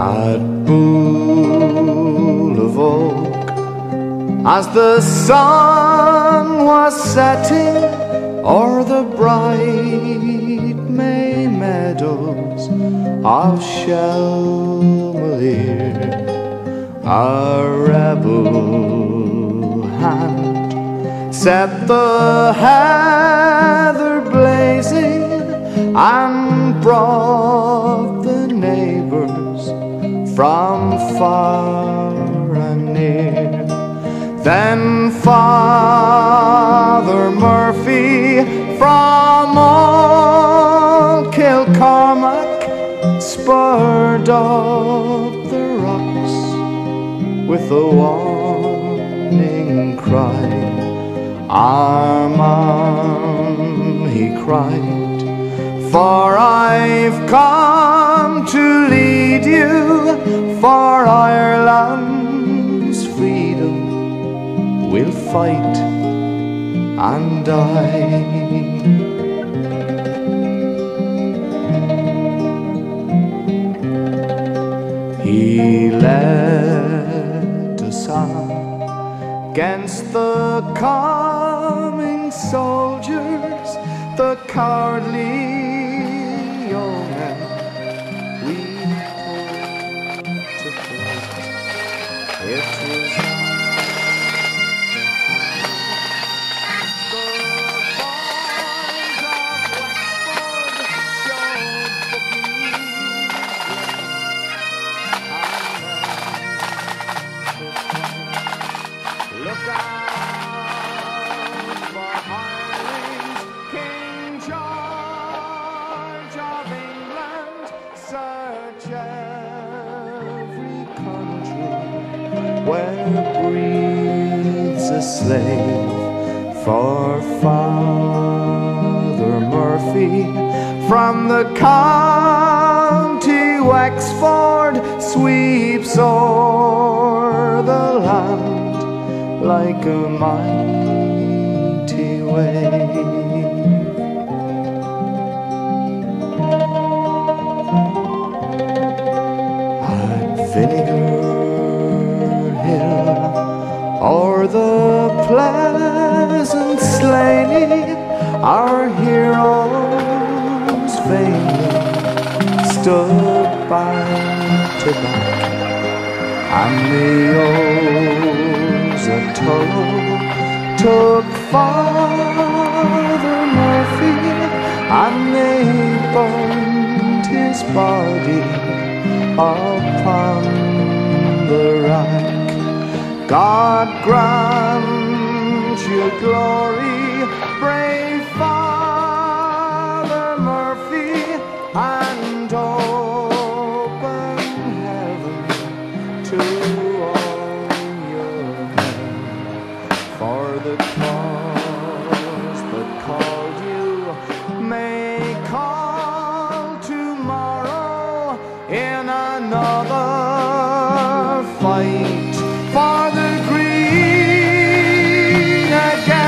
That pool of oak, as the sun was setting o'er the bright May meadows of Shelmalier, a rebel hand set the heather blazing and brought the neighbours from far and near. Then Father Murphy from old Kilcormac spurred up the rocks with a warning cry. Armand, he cried, for I've come to lead you for Ireland's freedom. We'll fight and die. He led us on against the coming soldiers, the cowardly young men we put to flight. It was the boys of Wexford showed bookies. Look out for hirelings, King George of England. Search every country where breathes a slave for Father Murphy from the county Wexford sweeps o'er the land like a mighty wave. At Vinegar Hill, o'er the pleasant Slaney, our heroes vainly stood back to back, and the oars at tow took Father Murphy, and they burned his body upon the rack. God grant you glory, brave Father Murphy, and open heaven to all your men, for the cause that called you may call tomorrow in another fight for the green again.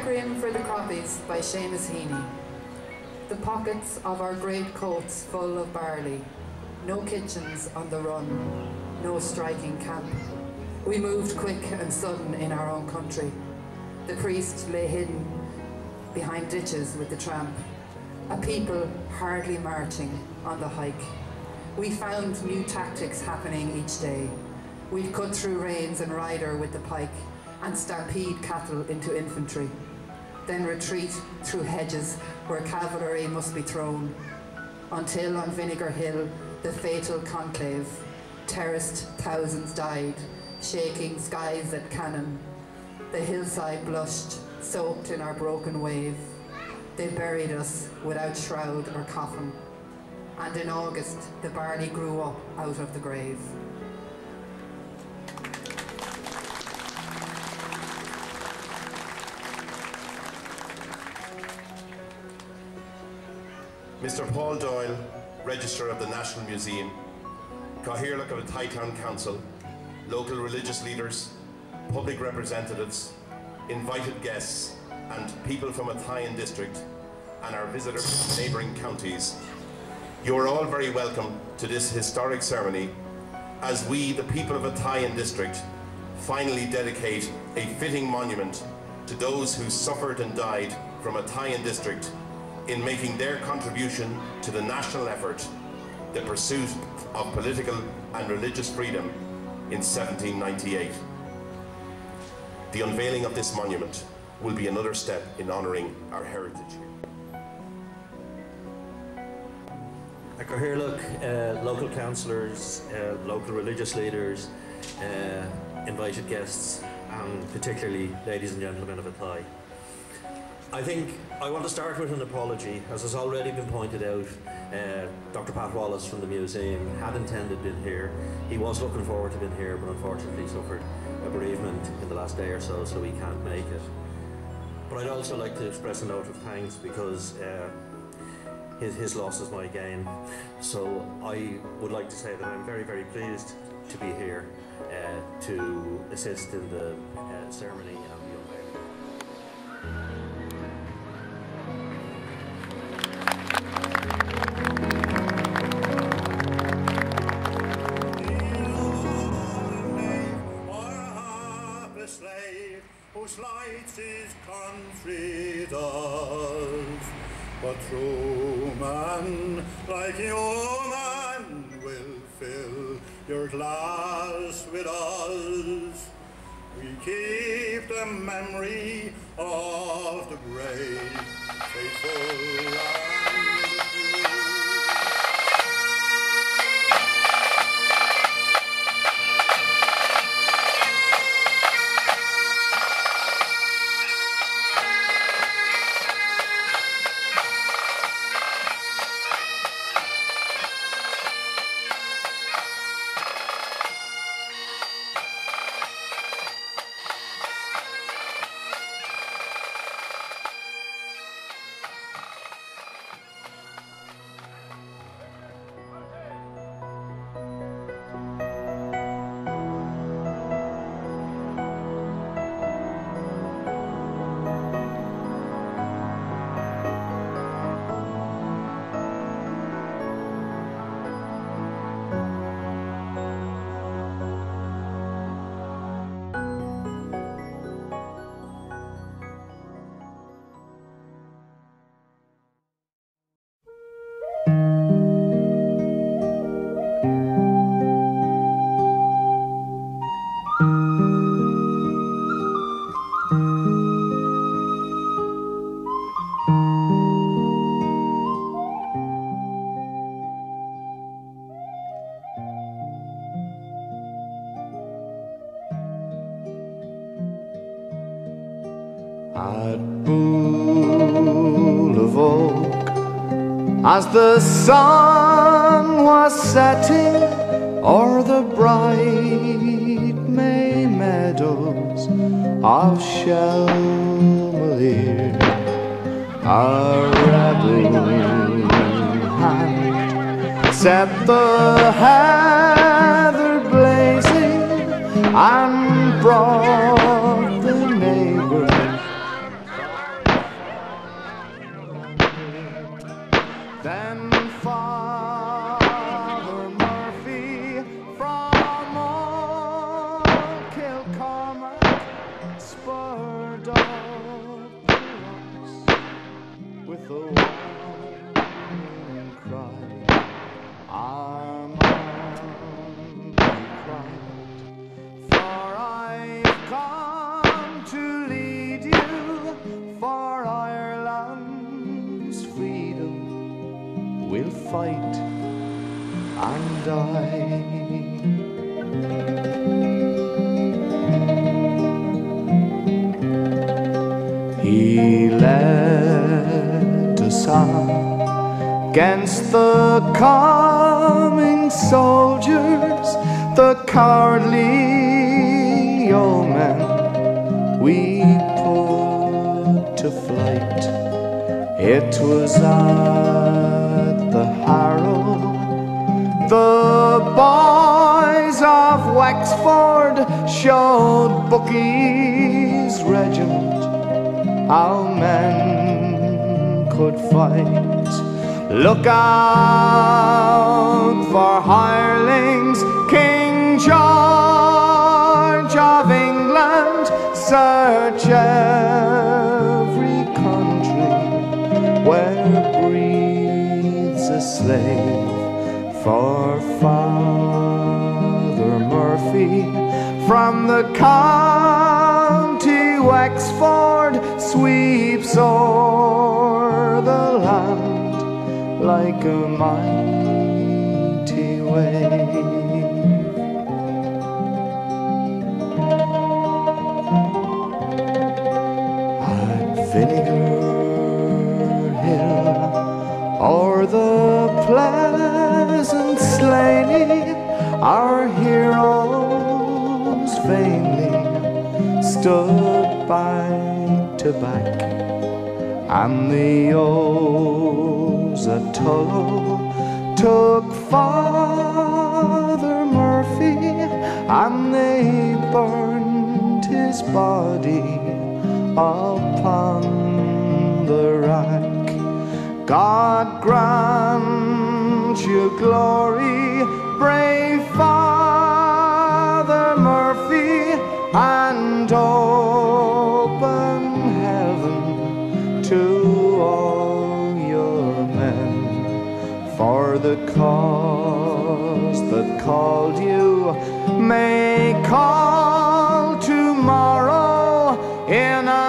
Requiem for the Croppies by Seamus Heaney. The pockets of our great coats full of barley, no kitchens on the run, no striking camp. We moved quick and sudden in our own country. The priest lay hidden behind ditches with the tramp, a people hardly marching on the hike. We found new tactics happening each day. We'd cut through reins and rider with the pike and stampede cattle into infantry, then retreat through hedges where cavalry must be thrown, until on Vinegar Hill, the fatal conclave, terraced thousands died, shaking skies at cannon. The hillside blushed, soaked in our broken wave. They buried us without shroud or coffin, and in August, the barley grew up out of the grave. Mr. Paul Doyle, Registrar of the National Museum, Cathaoirleach of the Athy Town Council, local religious leaders, public representatives, invited guests, and people from Athy District, and our visitors from neighbouring counties. You are all very welcome to this historic ceremony as we, the people of Athy District, finally dedicate a fitting monument to those who suffered and died from Athy District in making their contribution to the national effort, the pursuit of political and religious freedom in 1798. The unveiling of this monument will be another step in honouring our heritage here. Cathaoirleach, local councillors, local religious leaders, invited guests, and particularly ladies and gentlemen of Athy. I think I want to start with an apology. As has already been pointed out, Dr. Pat Wallace from the museum had intended being here. He was looking forward to being here, but unfortunately suffered a bereavement in the last day or so, so he can't make it. But I'd also like to express a note of thanks because his loss is my gain. So I would like to say that I'm very, very pleased to be here to assist in the ceremony and the unveiling. Whose lights his country does, but true man like you man will fill your glass with us. We keep the memory of the great, faithful and true. At Pool of Oak, as the sun was setting o'er the bright May meadows of Shelmalier, a rebel hand set the heather blazing and brought the neighbours Then Father Murphy from old Kilcormac spurred up the rocks with a warning cry. Armand, he cried, for I've come to lead you for Ireland's freedom. We'll fight and die. He led us on against the coming soldiers, the cowardly yeomen we put to flight. It was at the Harrow, the boys of Wexford showed Bucky's regiment how men could fight. Look out for hirelings, King George of England, search every country where breathes a slave for Father Murphy. From the county Wexford sweeps o'er the land like a mighty wave. At Vinegar Hill, o'er the pleasant Slaney, our heroes vainly stood back to back, and the O's at Tullow took Father Murphy, and they burned his body upon the rack. God grant you glory, brave Father Murphy, and open heaven to all your men, for the cause that called you may call tomorrow in a